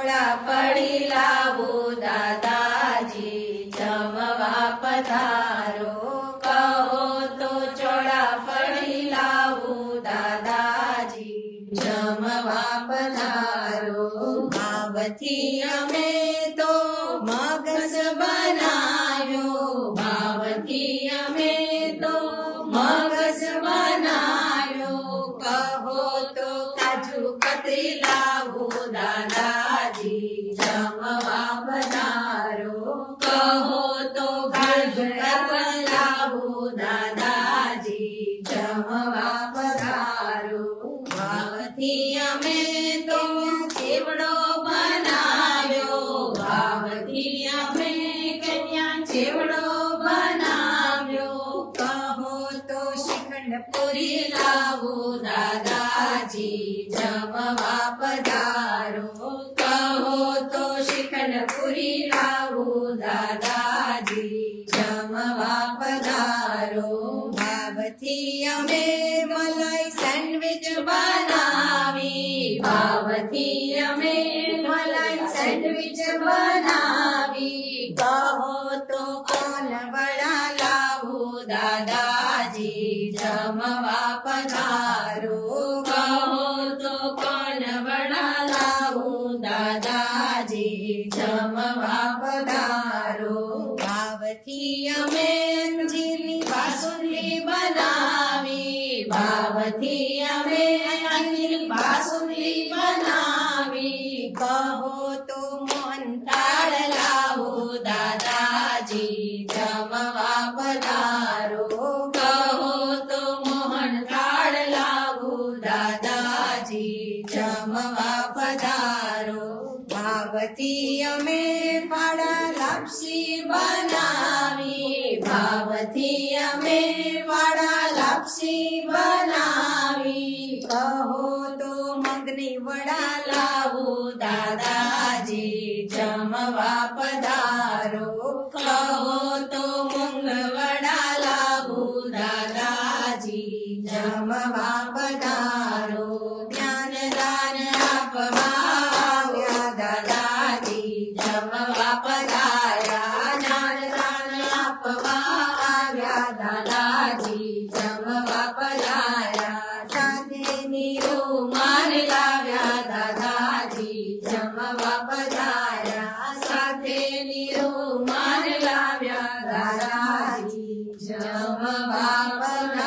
પડી લાવું દાદાજી જમવા પધારો કહો તો ચોળાફળી લાવું દાદાજી જમવા પધારો ભાવથી અમે તો મગસ બનાવ્યો ભાવથી અમે તો મગસ બનાવ્યો કહો તો કાજુ કતરી લાવું દાદાજી જમવા પધારો કહો તો ગાજર લાવું દાદાજી જમવા પધારો ભાવથી અમે તો ચેવડો બનાવ્યો ભાવથી અમે કન્યા ચેવડો બનાવ્યો કહો તો શ્રીખંડ પૂરી લાવું દાદાજી જમવા પધારો કહો તો શ્રીખંડ પૂરી લાવું દાદાજી જમવા પધારો ભાવથી અમે મલાઈ સેન્ડવિચ બનાવી ભાવથી અમે મલાઈ સેન્ડવિચ બનાવી કહો તો કોણ વડા લાવું દાદાજી જમવા પધારો કહો તો કોણ વડા લાવું દાદાજી જમવા પધારો ભાવથી અમે અંજીરની બાસુંદી બનાવી ભાવથી અમે અંજીરની બાસુંદી બનાવી કહો તો મોહનથાળ લાવું દાદાજી જમવા પધારો કહો તો મોહનથાળ લાવું દાદાજી જમવા પધારો ભાવથી અમે ફાડા લાપસી બનાવી ભાવથી અમે ફાડા લાપસી બનાવી કહો તો મગની વડા લાવું દાદાજી જમવા પધારો કહો તો મૂંગ વડા લાવું દાદાજી જમવા પધારો જ્ઞાન દાન આપવા આવ્યા દાદાજી જમવા પધાર્યા જ્ઞાન દાન આપવા આવ્યા દાદાજી જમવા પધાર્યા સાથેની રૂમાલ લાવ્યા દાદાજી જમવા પધાર્યા સાથેની રૂમાલ લાવ્યા દાદાજી જમવા પધાર્યા